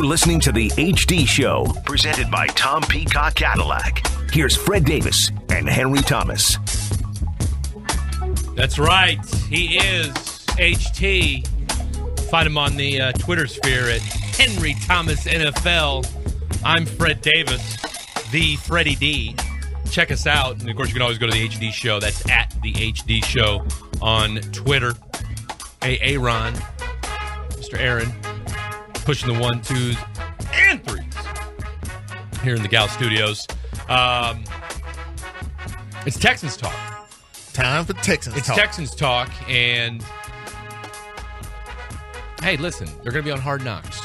You're listening to The HD Show, presented by Tom Peacock Cadillac. Here's Fred Davis and Henry Thomas. That's right. He is HT. Find him on the Twitter sphere at Henry Thomas NFL. I'm Fred Davis, the Freddie D. Check us out. And, of course, you can always go to the HD Show. That's at the HD Show on Twitter. Hey, Aaron, Mr. Aaron, pushing the 1, 2s, and 3s here in the Gal Studios. It's Texans talk. Time for Texans talk. It's Texans talk, and hey, listen, they're going to be on Hard Knocks.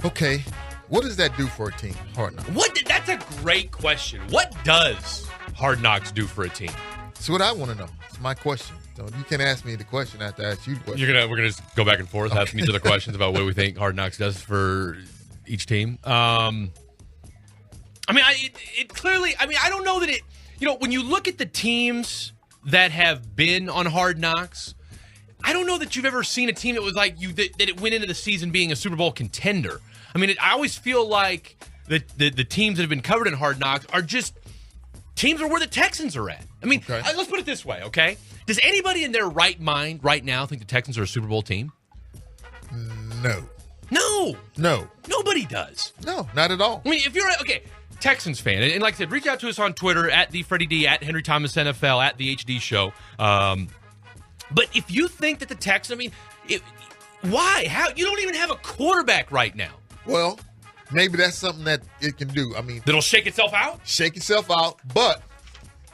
Okay, what does that do for a team, Hard Knocks? That's a great question. What does Hard Knocks do for a team? That's what I want to know. It's my question. So you can ask me the question after I ask you the question. We're gonna just go back and forth, asking each other questions about what we think Hard Knocks does for each team. I don't know that it. When you look at the teams that have been on Hard Knocks, I don't know that you've ever seen a team that was like that it went into the season being a Super Bowl contender. I always feel like the teams that have been covered in Hard Knocks are just teams are where the Texans are at. Let's put it this way, okay? Does anybody in their right mind right now think the Texans are a Super Bowl team? No. Nobody does. No, not at all. If you're Texans fan, and like I said, reach out to us on Twitter at the Freddie D, at Henry Thomas NFL, at the HD Show. But if you think that the Texans, why? How? You don't even have a quarterback right now. Well, maybe that's something that it can do. That'll shake itself out? Shake itself out, but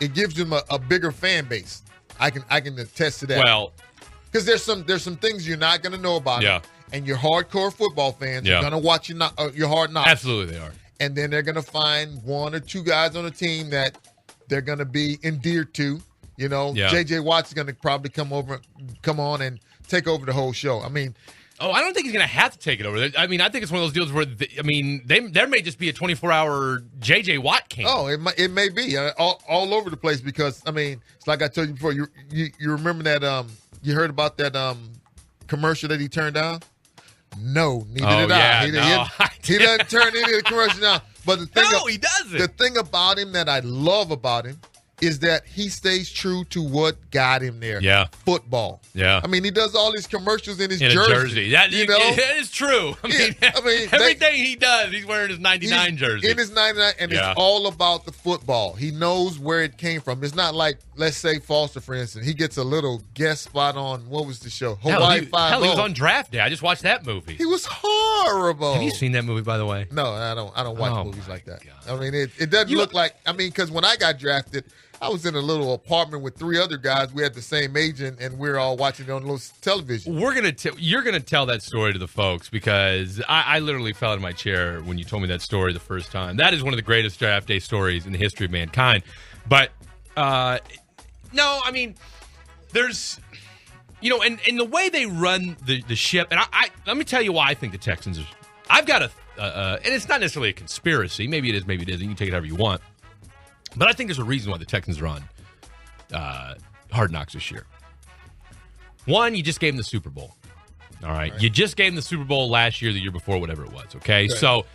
it gives them a bigger fan base. I can attest to that. Well, because there's some things you're not going to know about. Yeah. And your hardcore football fans are going to watch your Hard Knocks. Absolutely, they are. And then they're going to find 1 or 2 guys on the team that they're going to be endeared to. J.J. Watt's going to probably come on and take over the whole show. I don't think he's going to have to take it over. I think it's one of those deals where, there may just be a 24-hour J.J. Watt camp. Oh, it may be all over the place because, it's like I told you before. You remember that you heard about that commercial that he turned down? No, neither did I. He doesn't turn any of the commercials down. But he doesn't. The thing about him that I love about him is that he stays true to what got him there. Yeah. Football. Yeah. He does all his commercials in his jersey. That is true. Everything he does, he's wearing his 99 jersey. In his 99, and it's all about the football. He knows where it came from. It's not like, let's say, Foster, for instance. He gets a little guest spot on, what was the show? Hawaii 5-0. He was on Draft Day. I just watched that movie. He was horrible. Have you seen that movie, by the way? No, I don't watch movies like that. God. It doesn't look like, because when I got drafted, I was in a little apartment with 3 other guys. We had the same agent, and we were all watching it on little television. You're gonna tell that story to the folks because I literally fell out of my chair when you told me that story the first time. That is one of the greatest draft day stories in the history of mankind. But there's and the way they run the ship. And I let me tell you why I think the Texans are. I've got and it's not necessarily a conspiracy. Maybe it is. Maybe it isn't. You can take it however you want. But I think there's a reason why the Texans are on Hard Knocks this year. One, you just gave them the Super Bowl. All right. You just gave them the Super Bowl last year, the year before, whatever it was. Okay. So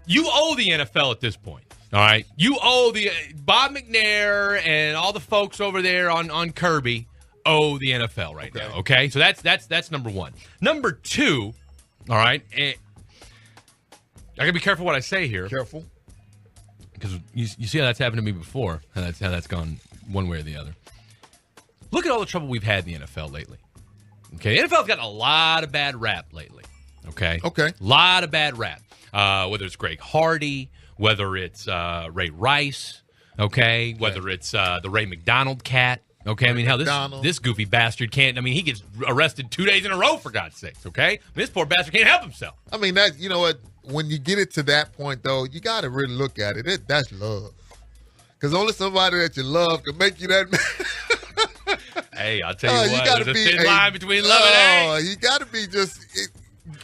you owe the NFL at this point. All right. You owe the Bob McNair and all the folks over there on Kirby owe the NFL right now. Okay. So that's number one. Number two. All right. I gotta be careful what I say here. Careful. Because you see how that's happened to me before, and how that's gone one way or the other. Look at all the trouble we've had in the NFL lately. Okay, the NFL's gotten a lot of bad rap lately. Okay. A lot of bad rap. Whether it's Greg Hardy, whether it's Ray Rice, okay, whether it's the Ray McDonald cat. Okay, this goofy bastard can't. He gets arrested 2 days in a row for God's sakes. Okay, this poor bastard can't help himself. That you know what. When you get it to that point, though, you got to really look at it. That's love. Because only somebody that you love can make you that man. Hey, I'll tell you what. There's a thin line between love and hate. You got to be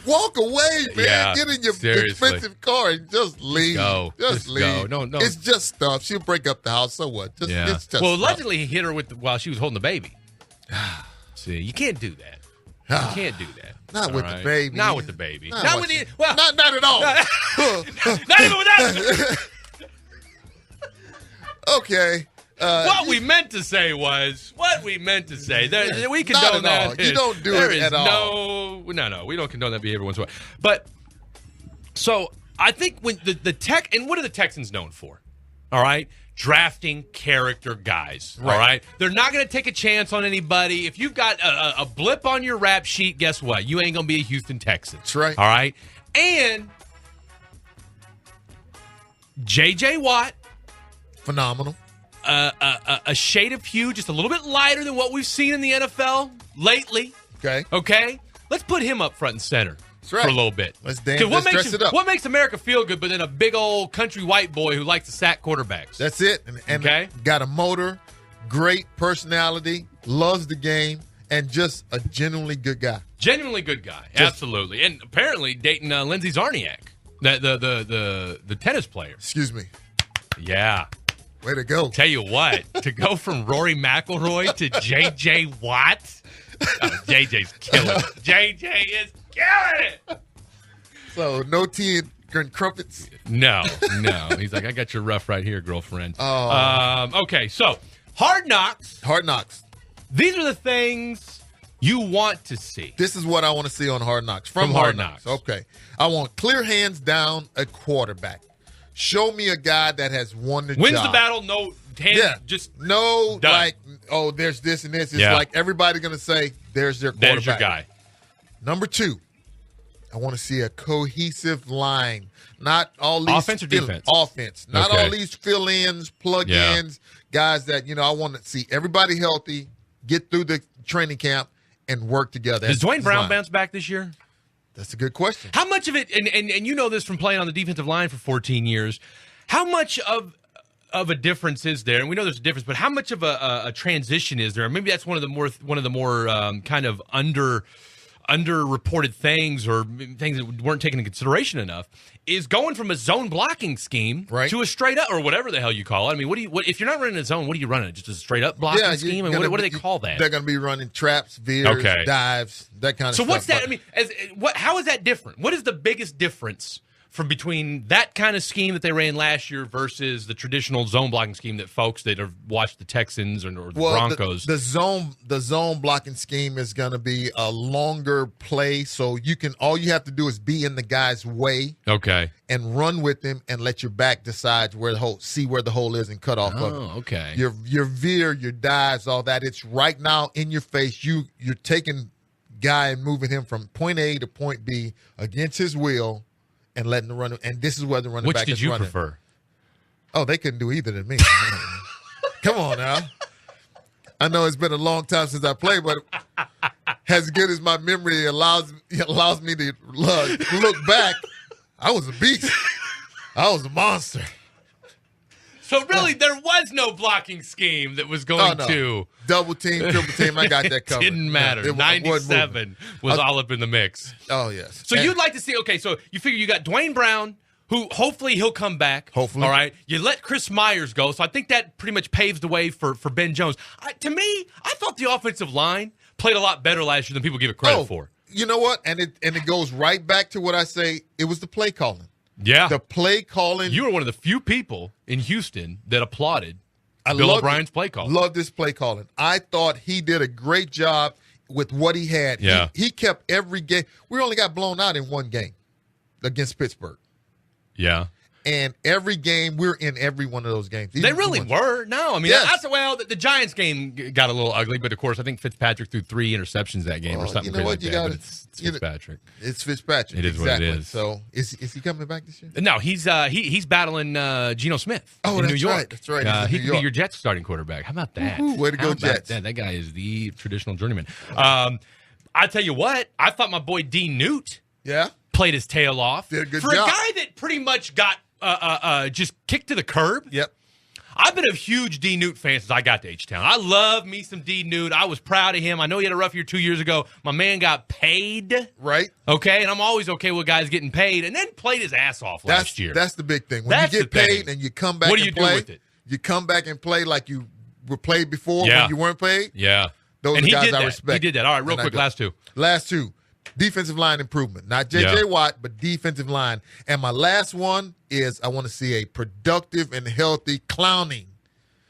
walk away, man. Yeah, get in your seriously. expensive car and just leave. Just leave. Go. No. It's just stuff. She'll break up the house. So what? It's just allegedly he hit her while she was holding the baby. See, you can't do that. You can't do that. Not with the baby. Not with the baby. Not with the. Well, not at all. Not even with that. Okay. What we meant to say was we condone that. You don't do it at all. No, we don't condone that behavior once in a while. But so I think when the Tech, and what are the Texans known for? All right, drafting character guys. Right. All right, they're not going to take a chance on anybody. If you've got a blip on your rap sheet, guess what? You ain't going to be a Houston Texan. That's right. All right, and J.J. Watt. Phenomenal. A shade of hue, just a little bit lighter than what we've seen in the NFL lately. Okay? Let's put him up front and center for a little bit. Let's dress it up. What makes America feel good but then a big old country white boy who likes to sack quarterbacks? That's it. And got a motor, great personality, loves the game, and just a genuinely good guy. Genuinely good guy. Absolutely. And apparently dating Lindsey Zarniak, the tennis player. Excuse me. Yeah. Way to go. Tell you what, to go from Rory McIlroy to J.J. Watt, J.J.'s killing it. J.J. is killing it. So, no tea and crumpets? No. He's like, I got your rough right here, girlfriend. Okay, so, Hard Knocks. Hard Knocks. These are the things you want to see. This is what I want to see on Hard Knocks. From Hard Knocks. Okay. I want clear hands down a quarterback. Show me a guy that has won the job. Wins the battle, no hands, just no done. Like, oh, there's this and this. It's like everybody's going to say, there's their quarterback. There's your guy. Number 2, I want to see a cohesive line. Not all these offense or defense? Offense. Not all these fill-ins, plug-ins, guys that, I want to see everybody healthy, get through the training camp, and work together. Does Dwayne Brown bounce back this year? That's a good question. How much of it, and you know this from playing on the defensive line for 14 years, how much of a difference is there? And we know there's a difference, but how much of a transition is there? Maybe that's one of the more kind of underreported things or things that weren't taken into consideration enough is going from a zone blocking scheme to a straight up or whatever the hell you call it. I mean, what if you're not running a zone? What are you running? Just a straight up blocking scheme? And what do they call that? They're going to be running traps, veers, dives, that kind of stuff. So what's that? I mean, how is that different? What is the biggest difference from between that kind of scheme that they ran last year versus the traditional zone blocking scheme that folks that have watched the Texans or the Broncos? The zone blocking scheme is going to be a longer play, so all you have to do is be in the guy's way, and run with him and let your back decide where the hole is and cut off of it. Okay. Your veer, your dives, all that. It's right now in your face. You're taking guy and moving him from point A to point B against his will. And letting the runner, and this is where the running back is running. Which did you prefer? Oh, they couldn't do either than me. Come on now. I know it's been a long time since I played, but as good as my memory allows me to look back, I was a beast. I was a monster. So really, there was no blocking scheme that was going to double team, triple team. I got that covered. Didn't matter. 97 was all up in the mix. Oh yes. So you'd like to see? Okay, so you figure you got Dwayne Brown, who hopefully he'll come back. Hopefully, all right. You let Chris Myers go, so I think that pretty much paves the way for Ben Jones. To me, I thought the offensive line played a lot better last year than people give it credit for. You know what? And it goes right back to what I say. It was the play calling. Yeah. The play calling. You were one of the few people in Houston that applauded Bill O'Brien's play calling. Love this play calling. I thought he did a great job with what he had. Yeah. He kept every game. We only got blown out in one game against Pittsburgh. Yeah. And every game, we're in every one of those games. They really were. No, I mean, the Giants game got a little ugly, but of course, I think Fitzpatrick threw 3 interceptions that game or something. You know what? It's Fitzpatrick. It's Fitzpatrick. It is exactly what it is. So is he coming back this year? No, he's battling Geno Smith in New York. That's right. He could be your Jets starting quarterback. How about that? Way to go, Jets. That guy is the traditional journeyman. I tell you what, I thought my boy D. Newt played his tail off. Did a good job. job. A guy that pretty much got just kicked to the curb. Yep. I've been a huge D. Newt fan since I got to H-Town. I love me some D. Newt. I was proud of him. I know he had a rough year 2 years ago. My man got paid. Right. Okay, and I'm always okay with guys getting paid, and then played his ass off last year. That's the big thing. When you get paid and you come back and play, what do you do with it? You come back and play like you were played before when you weren't paid. Yeah. Those and are he guys did I that. respect. He did that. All right, real quick, last two. Last two. Defensive line improvement. Not J.J. Watt, but defensive line. And my last one is I want to see a productive and healthy Clowning.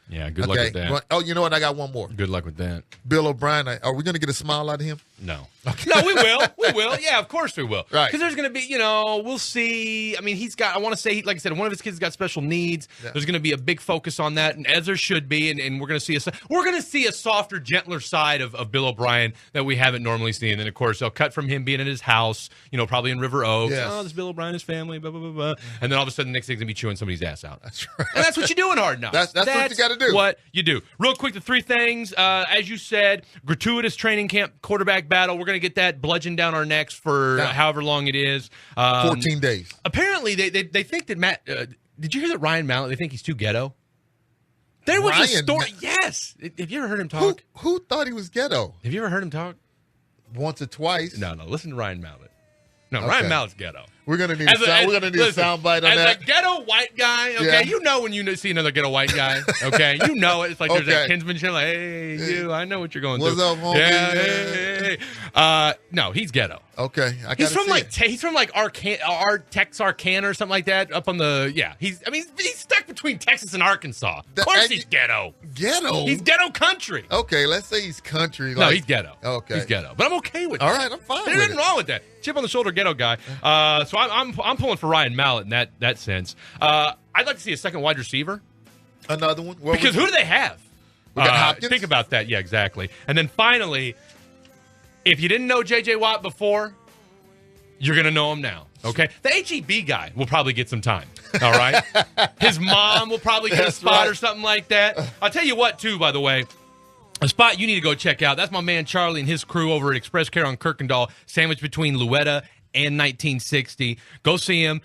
Yeah, good luck with that. Oh, you know what? I got one more. Good luck with that. Bill O'Brien. Are we going to get a smile out of him? No. Okay. No, we will. We will. Yeah, of course we will. Right. Because there's going to be, we'll see. I mean, I want to say, like I said, one of his kids has got special needs. Yeah. There's going to be a big focus on that, and as there should be, and we're going to see a softer, gentler side of Bill O'Brien that we haven't normally seen. And then, of course, they'll cut from him being in his house, probably in River Oaks. Yes. Oh, this Bill O'Brien, his family, blah, blah, blah, blah. And then all of a sudden, the next thing's going to be chewing somebody's ass out. That's right. And that's what you do in Hard Knocks. That's what you got to do. What you do. Real quick, the three things. As you said, gratuitous training camp quarterback battle. We're going to get that bludgeon down our necks for however long it is. 14 days. Apparently, they think that Matt. Did you hear that Ryan Mallett? They think he's too ghetto. There was a story. Yes. Have you ever heard him talk? Who thought he was ghetto? Have you ever heard him talk? Once or twice. No. Listen to Ryan Mallett. No, okay. Ryan Mallett's ghetto. We're gonna need a soundbite on that. As a ghetto white guy, okay, when you see another ghetto white guy, okay, it's like there's that kinsmanship, like, hey, I know what you're going through. What's up, homie? Yeah, hey. No, he's ghetto. Okay, he's from Texarkana or something like that. Up on the he's stuck between Texas and Arkansas. Of course, he's ghetto. Ghetto. He's ghetto country. Okay, let's say he's country. No, he's ghetto. Okay, he's ghetto. But I'm okay with that. All right, I'm fine. There's nothing wrong with that. Chip on the shoulder, ghetto guy. So I'm pulling for Ryan Mallett in that sense. I'd like to see a second wide receiver. Another one. Because who do they have? We got Hopkins. Think about that. Yeah, exactly. And then finally, if you didn't know J.J. Watt before, you're going to know him now. Okay? The HEB guy will probably get some time. All right? His mom will probably get a spot or something like that. I'll tell you what, too, by the way. A spot you need to go check out. That's my man Charlie and his crew over at Express Care on Kirkendall, sandwiched between Louetta and 1960. Go see him.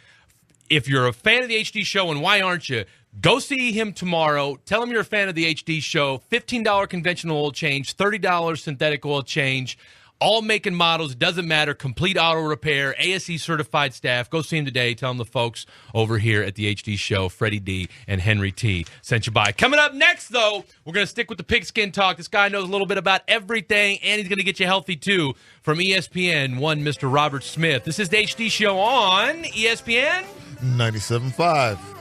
If you're a fan of the HD show, and why aren't you? Go see him tomorrow. Tell him you're a fan of the HD show. $15 conventional oil change, $30 synthetic oil change. All making models, doesn't matter. Complete auto repair, ASE certified staff. Go see him today. Tell him the folks over here at the HD show, Freddie D and Henry T, sent you by. Coming up next, though, we're going to stick with the pigskin talk. This guy knows a little bit about everything, and he's going to get you healthy, too. From ESPN, one Mr. Robert Smith. This is the HD show on ESPN 97.5.